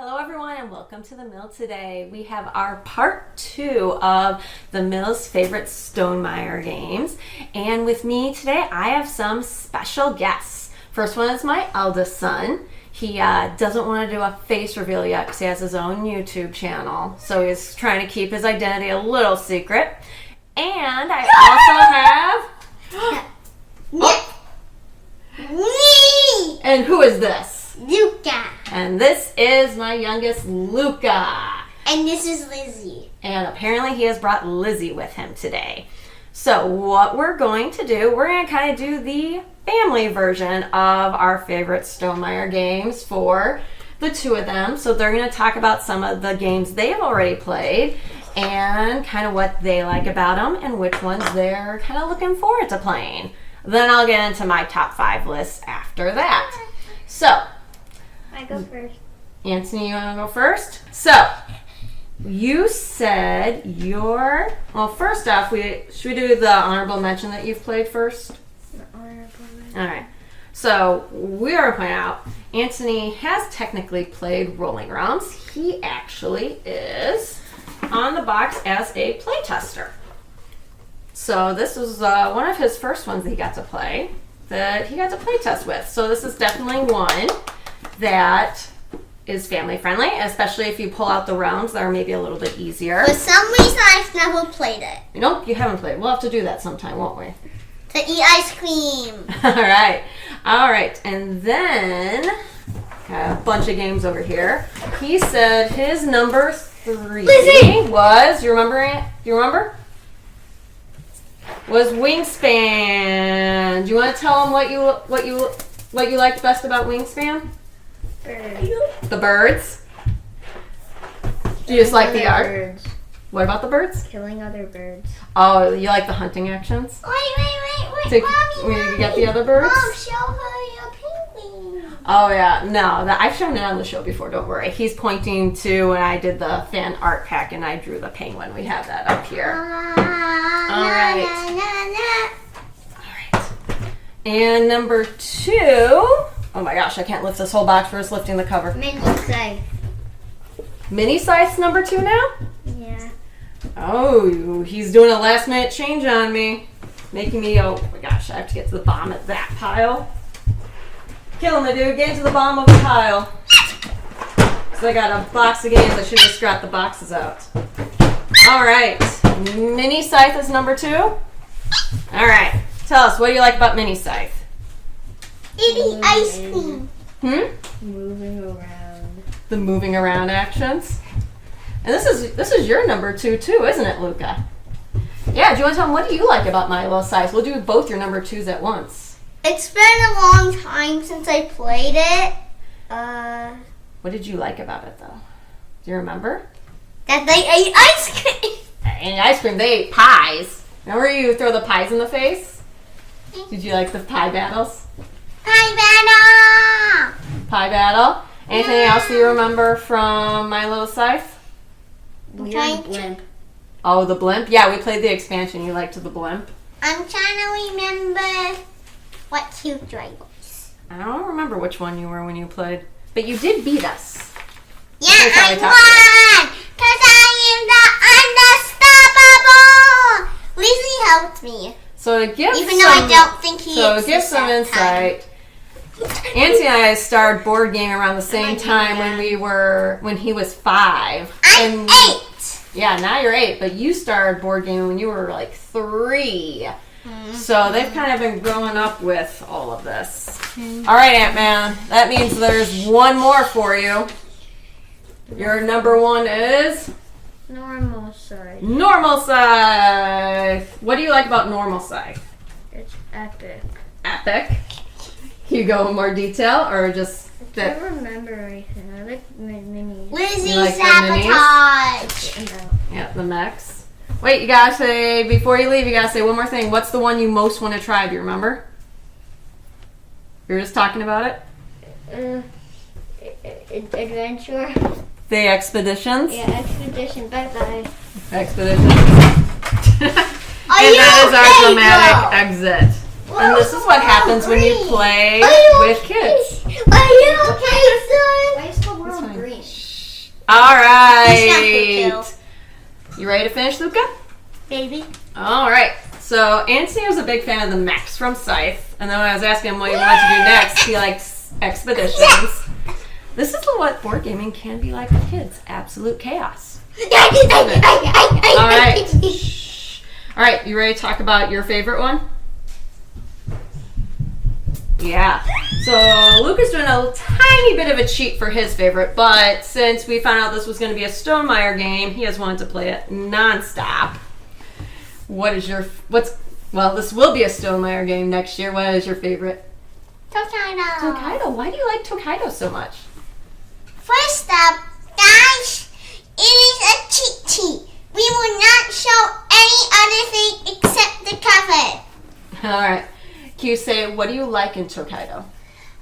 Hello everyone and welcome to the Mill today. We have our part 2 of the Mill's favorite Stonemaier games. And with me today I have some special guests. First one is my eldest son. He doesn't want to do a face reveal yet because he has his own YouTube channel. So he's trying to keep his identity a little secret. And I also have... Me! And who is this? Luca. And this is my youngest, Luca. And this is Lizzie. And apparently he has brought Lizzie with him today. So what we're going to do, we're going to kind of do the family version of our favorite Stonemaier games for the two of them. So they're going to talk about some of the games they've already played and kind of what they like about them and which ones they're kind of looking forward to playing. Then I'll get into my top 5 list after that. So, I go first. Anthony, you want to go first? So, you said well, first off, should we do the honorable mention that you've played first? The honorable mention. All right. So, we are pointing out, Anthony has technically played Rolling Realms. He actually is on the box as a playtester. So, this was one of his first ones that he got to play, that he got to play test with. So, this is definitely one that is family friendly, especially if you pull out the realms that are maybe a little bit easier. For some reason, I've never played it. Nope, you haven't played. We'll have to do that sometime, won't we? To eat ice cream. All right. And then got a bunch of games over here. He said his number 3 Lizzie! was. You remember it? You remember? Was Wingspan. Do you want to tell him what you liked best about Wingspan? Birds. The birds. Do you just like the art? Birds. What about the birds? Killing other birds. Oh, you like the hunting actions? Wait. So, Mommy, will you get the other birds? Mom, show her your penguin. Oh yeah, no, I've shown it on the show before. Don't worry. He's pointing to when I did the fan art pack and I drew the penguin. We have that up here. All right. And number 2. Oh my gosh, I can't lift this whole box. We're just lifting the cover. Mini scythe. Mini scythe number 2 now? Yeah. Oh, he's doing a last minute change on me. Making me, oh my gosh, I have to get to the bottom of that pile. Killing me, dude. Get into the bottom of the pile. So I got a box of games. I should have scrapped the boxes out. All right. Mini scythe is number 2. All right. Tell us, what do you like about mini scythe? Eating ice cream. Moving around. The moving around actions. And this is your number 2 too, isn't it, Luca? Yeah, do you want to tell them what do you like about my little scythe? We'll do both your number 2s at once. It's been a long time since I played it. What did you like about it, though? Do you remember? That they ate ice cream. They ate ice cream. They ate pies. Remember you throw the pies in the face? Did you like the pie battles? Pie battle. Pie battle. Anything else that you remember from My Little Scythe? Weird blimp. Oh, the blimp? Yeah, we played the expansion. You liked the blimp? I'm trying to remember what cute dragons. I don't remember which one you were when you played. But you did beat us. Yeah, Here's how I we talked won! Because I am the unstoppable! Lizzie helped me. So to give Even though I don't think he So to exists give some that insight, Auntie and I started board game around the same time when he was 5. I'm 8! Yeah, now you're 8, but you started board gaming when you were like 3. So they've kind of been growing up with all of this. All right, Ant-Man. That means there's one more for you. Your number 1 is? Normal scythe. Normal scythe. What do you like about normal scythe? It's epic. Epic. Can you go in more detail or just I don't remember everything. I like minis. Lizzie You like the sabotage! Yeah, the mechs. Wait, you gotta say, before you leave, you gotta say one more thing. What's the one you most want to try? Do you remember? You were just talking about it? Adventure. The expeditions? Yeah, expedition. Bye-bye. Expeditions. And that is our dramatic exit. And this is what happens when you play with kids. Are you okay, son? Why is the It's world fine. green? All He's not good, right. You ready to finish, Luca? Baby. All right. So Anthony was a big fan of the mechs from Scythe, and then when I was asking him what he wanted to do next, he likes expeditions. This is what board gaming can be like with kids. Absolute chaos. All right. Shh. All right, you ready to talk about your favorite one? Yeah. So Luca's doing a tiny bit of a cheat for his favorite, but since we found out this was going to be a Stonemaier game, he has wanted to play it nonstop. This will be a Stonemaier game next year. What is your favorite? Tokaido. Tokaido. Why do you like Tokaido so much? First up, guys, it is a cheat sheet. We will not show any other thing except the cover. All right. Can you say, what do you like in Tokaido?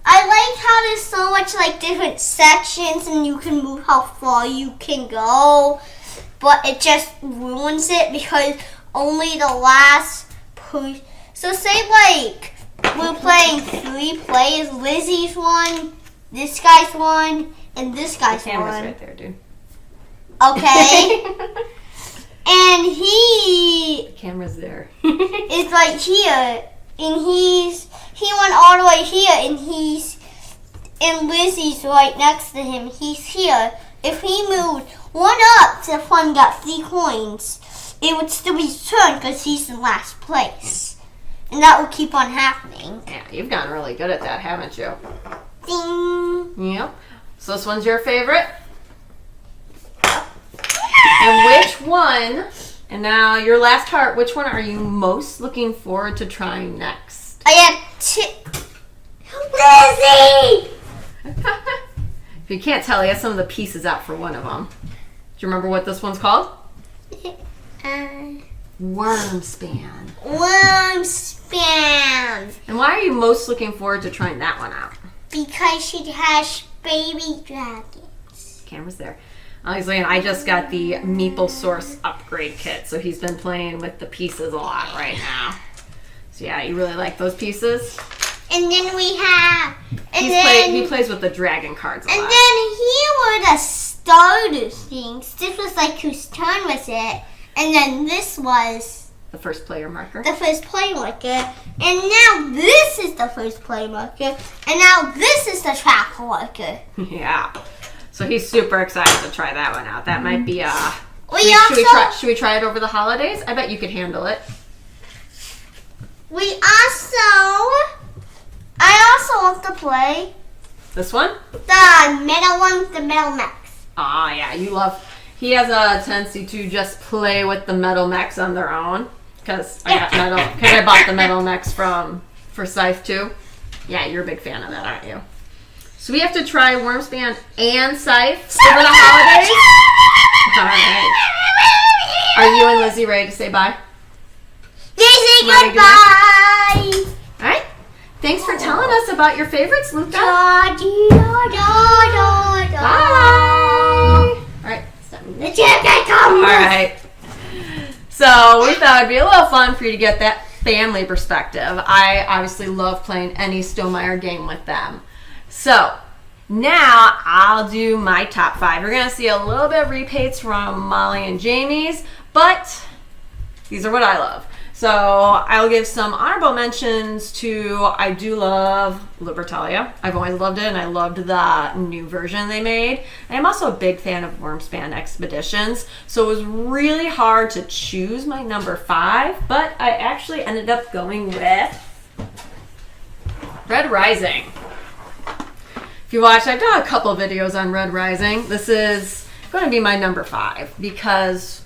I like how there's so much like different sections and you can move how far you can go, but it just ruins it because only the last push. So say like we're playing 3 players. Lizzie's one, this guy's one, and this guy's The camera's one. right there, dude. Okay. And he The camera's there. is right here, and he went all the way here, and Lizzie's right next to him. He's here. If he moved 1 up to fun got 3 coins, it would still be his turn because he's in last place. And that will keep on happening. Yeah, you've gotten really good at that, haven't you? Ding. Yep. So this one's your favorite? And which one, and now your last part, which one are you most looking forward to trying next? I have 2. Lizzie! If you can't tell, he has some of the pieces out for one of them. Do you remember what this one's called? Wormspan. Wormspan. And why are you most looking forward to trying that one out? Because she has baby dragons. Camera's there. Obviously, and I just got the Meeple Source upgrade kit, so he's been playing with the pieces a lot right now. So yeah, you really like those pieces? And then we have, He plays with the dragon cards a lot. and then here were the starter things. This was like whose turn was it, and then this was The first player marker. the first play marker, and now this is the first play marker, and now this is the track marker. Yeah. So he's super excited to try that one out. That might be Should we try it over the holidays? I bet you could handle it. I also want to play This one? the metal one, the metal max. Ah, yeah, he has a tendency to just play with the metal mechs on their own. Because I bought the metal mechs for Scythe too. Yeah, you're a big fan of that, aren't you? So we have to try Wormspan and Scythe over the holidays. All right. Are you and Lizzie ready to say bye? Lizzie, Ready to do goodbye. All right. Thanks for telling us about your favorites, Luca. Da, dee, da, da, da, da. Bye. All right. The chicken comes. All right. So we thought it'd be a little fun for you to get that family perspective. I obviously love playing any Stonemaier game with them. So now I'll do my top 5. You're going to see a little bit of repaints from Molly and Jamie's, but these are what I love. So I'll give some honorable mentions to, I do love Libertalia. I've always loved it, and I loved the new version they made. And I'm also a big fan of Wormspan Expeditions. So it was really hard to choose my number 5, but I actually ended up going with Red Rising. If you watch, I've done a couple videos on Red Rising. This is going to be my number 5 because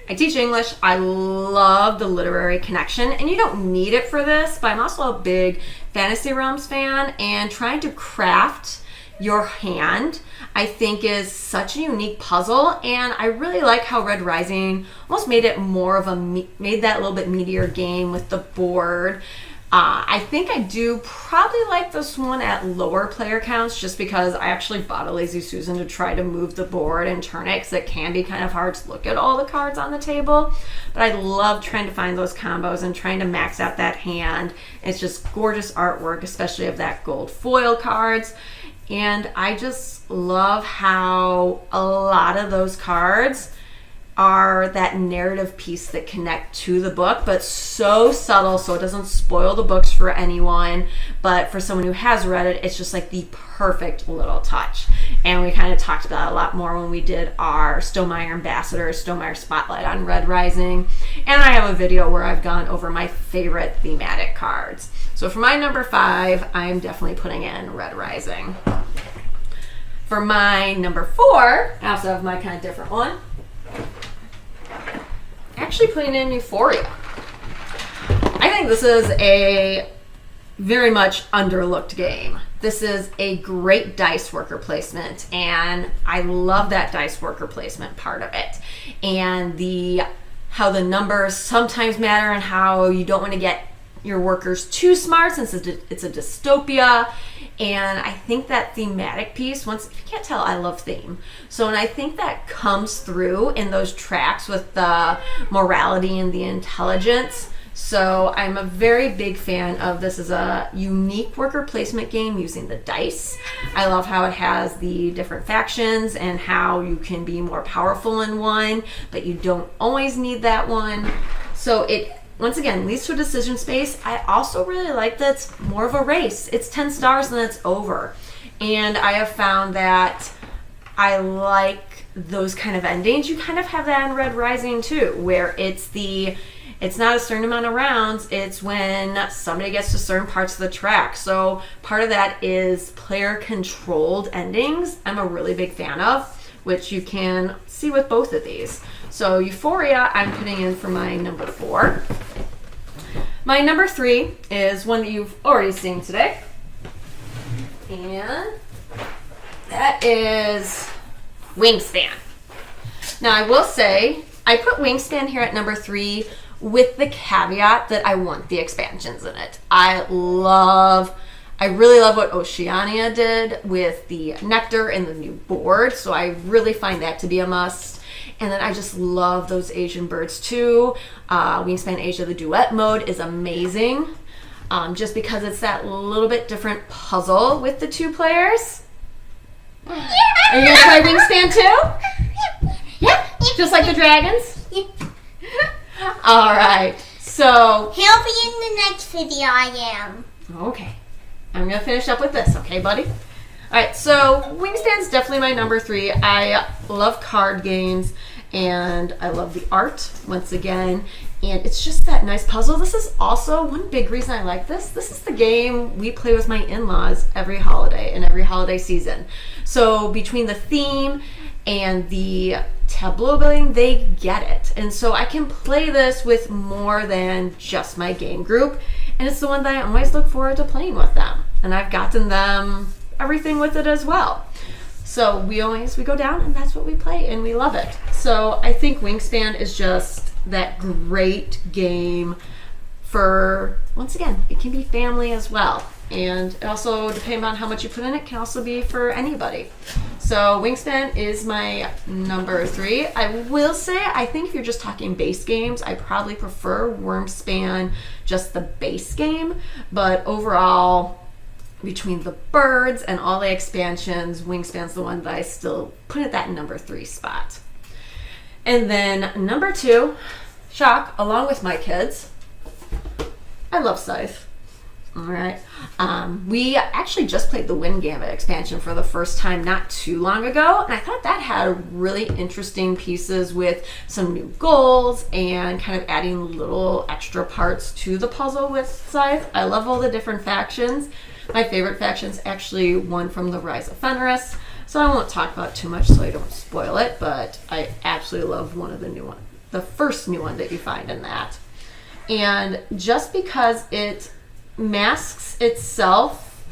I teach English. I love the literary connection, and you don't need it for this, but I'm also a big Fantasy Realms fan, and trying to craft your hand, I think, is such a unique puzzle, and I really like how Red Rising almost made it more of made that a little bit meatier game with the board. I think I do probably like this one at lower player counts just because I actually bought a Lazy Susan to try to move the board and turn it because it can be kind of hard to look at all the cards on the table. But I love trying to find those combos and trying to max out that hand. It's just gorgeous artwork, especially of that gold foil cards. And I just love how a lot of those cards are that narrative piece that connect to the book, but so subtle so it doesn't spoil the books for anyone. But for someone who has read it, it's just like the perfect little touch. And we kind of talked about it a lot more when we did our Stonemaier Ambassador, Stonemaier Spotlight on Red Rising. And I have a video where I've gone over my favorite thematic cards. So for my number 5, I'm definitely putting in Red Rising. For my number 4, I also have my kind of different one. Actually putting in Euphoria. I think this is a very much underlooked game. This is a great dice worker placement, and I love that dice worker placement part of it. And how the numbers sometimes matter and how you don't want to get your workers too smart since it's a dystopia. And I think that thematic piece, if you can't tell, I love theme. So, and I think that comes through in those tracks with the morality and the intelligence. So I'm a very big fan of this as a unique worker placement game using the dice. I love how it has the different factions and how you can be more powerful in one, but you don't always need that one. So it, once again, leads to a decision space. I also really like that it's more of a race. It's 10 stars and it's over. And I have found that I like those kind of endings. You kind of have that in Red Rising too, where it's not a certain amount of rounds, it's when somebody gets to certain parts of the track. So part of that is player controlled endings. I'm a really big fan of, which you can see with both of these. So Euphoria, I'm putting in for my number 4. My number 3 is one that you've already seen today. And that is Wingspan. Now I will say, I put Wingspan here at number 3 with the caveat that I want the expansions in it. I really love what Oceania did with the Nectar and the new board, so I really find that to be a must. And then I just love those Asian birds too. Wingspan Asia, the duet mode is amazing, just because it's that little bit different puzzle with the 2 players. Yeah. Are you gonna try Wingspan too? Yeah, just like the dragons? Yeah. All right, so He'll be in the next video, I am. Okay. I'm going to finish up with this, okay, buddy? All right, so Wingspan's definitely my number 3. I love card games, and I love the art, once again, and it's just that nice puzzle. This is also one big reason I like this. This is the game we play with my in-laws every holiday and every holiday season. So between the theme and the tableau building, they get it. And so I can play this with more than just my game group. And it's the one that I always look forward to playing with them. And I've gotten them everything with it as well. So we go down and that's what we play and we love it. So I think Wingspan is just that great game for, once again, it can be family as well. And it also, depending on how much you put in it, can also be for anybody. So Wingspan is my number 3. I will say, I think if you're just talking base games, I probably prefer Wormspan, just the base game. But overall, between the birds and all the expansions, Wingspan's the one that I still put at that number 3 spot. And then number 2, shock, along with my kids, I love Scythe. All right. We actually just played the Wind Gambit expansion for the first time not too long ago, and I thought that had really interesting pieces with some new goals and kind of adding little extra parts to the puzzle with Scythe. I love all the different factions. My favorite faction's actually one from the Rise of Fenris, so I won't talk about it too much so I don't spoil it, but I absolutely love one of the new ones, the first new one that you find in that. And just because it masks itself,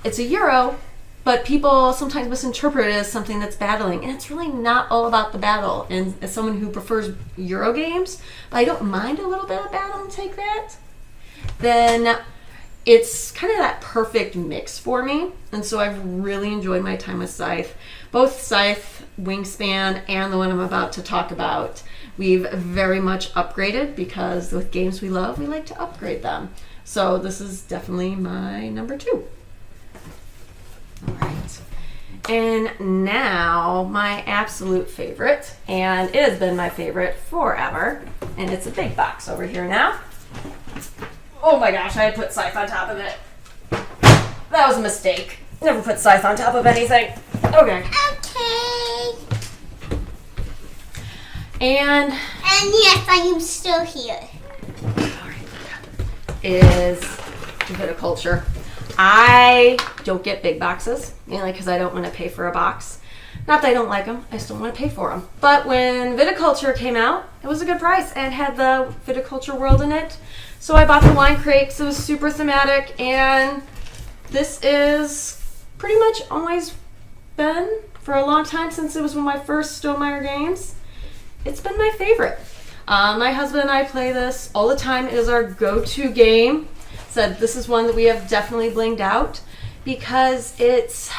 it's a Euro, but people sometimes misinterpret it as something that's battling, and it's really not all about the battle. And as someone who prefers Euro games, but I don't mind a little bit of battle and take that, then it's kind of that perfect mix for me. And so I've really enjoyed my time with Scythe. Both Scythe, Wingspan, and the one I'm about to talk about, we've very much upgraded because with games we love, we like to upgrade them. So this is definitely my number 2. All right. And now my absolute favorite, and it has been my favorite forever, and it's a big box over here now. Oh my gosh, I had put Scythe on top of it. That was a mistake. Never put Scythe on top of anything. Okay. Okay. And yes, I am still here. is viticulture. I don't get big boxes, mainly because I don't want to pay for a box. Not that I don't like them, I just don't want to pay for them. But when viticulture came out, it was a good price and had the viticulture world in it. So I bought the wine crate because it was super thematic, and this is pretty much always been, for a long time, since it was one of my first Stonemaier games, it's been my favorite. My husband and I play this all the time. It is our go-to game. Said this is one that we have definitely blinged out because it's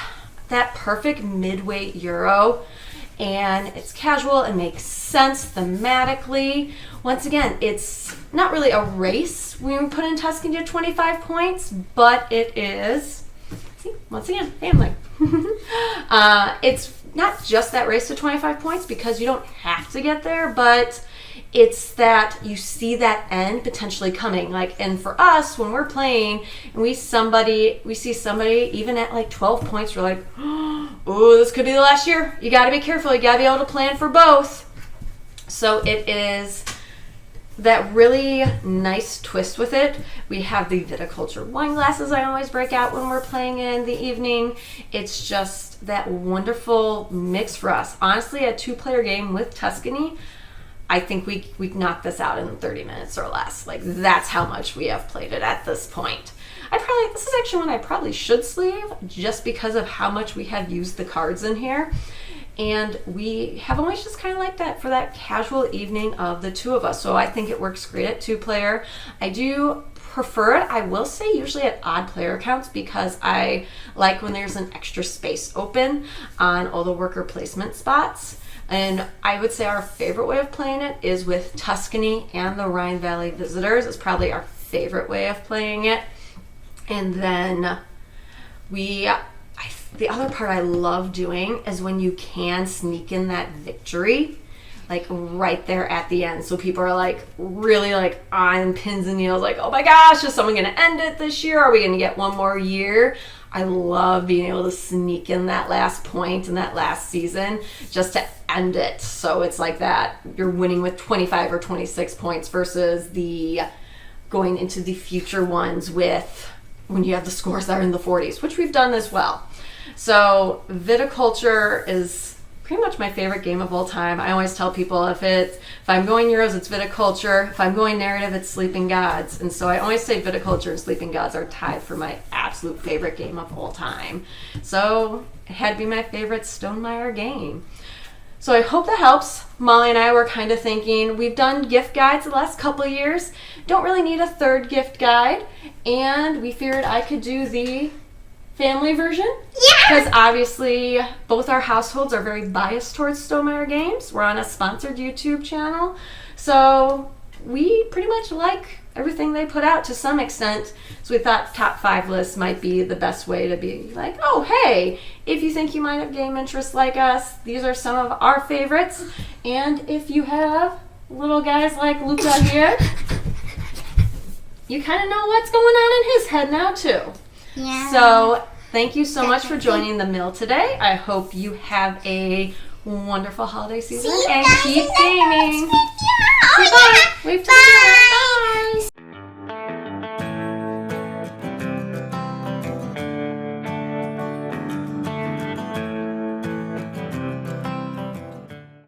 that perfect midweight Euro, and it's casual and makes sense thematically. Once again, it's not really a race when we put in Tuscany to 25 points, but it is, see, once again, family. It's not just that race to 25 points because you don't have to get there, but it's that you see that end potentially coming. Like, and for us, when we're playing and we see somebody even at like 12 points, we're like, oh, this could be the last year. You got to be careful. You got to be able to plan for both. So it is that really nice twist with it. We have the viticulture wine glasses I always break out when we're playing in the evening. It's just that wonderful mix for us. Honestly, a 2-player game with Tuscany, I think we knocked this out in 30 minutes or less. Like, that's how much we have played it at this point. This is actually one I probably should sleeve just because of how much we have used the cards in here. And we have always just kind of like that for that casual evening of the two of us. So I think it works great at 2-player. I do prefer it, I will say, usually at odd player counts because I like when there's an extra space open on all the worker placement spots. And I would say our favorite way of playing it is with Tuscany and the Rhine Valley Visitors. It's probably our favorite way of playing it. And then the other part I love doing is when you can sneak in that victory, like right there at the end. So people are like really like on pins and needles, like, oh my gosh, is someone going to end it this year? Are we going to get one more year? I love being able to sneak in that last point in that last season just to end it. So it's like that you're winning with 25 or 26 points versus the going into the future ones with when you have the scores that are in the 40s, which we've done as well. So viticulture is pretty much my favorite game of all time. I always tell people if I'm going Euros, it's viticulture. If I'm going narrative, it's Sleeping Gods. And so I always say viticulture and Sleeping Gods are tied for my absolute favorite game of all time. So it had to be my favorite Stonemaier game. So I hope that helps. Molly and I were kind of thinking, we've done gift guides the last couple of years. Don't really need a third gift guide. And we figured I could do the family version. Yeah! Because obviously both our households are very biased towards Stonemaier Games. We're on a sponsored YouTube channel. So we pretty much like everything they put out to some extent. So we thought top 5 lists might be the best way to be like, oh, hey, if you think you might have game interests like us, these are some of our favorites. And if you have little guys like Luca here, you kind of know what's going on in his head now too. Yeah. So thank you so much for joining the mill today. I hope you have a wonderful holiday season and keep gaming.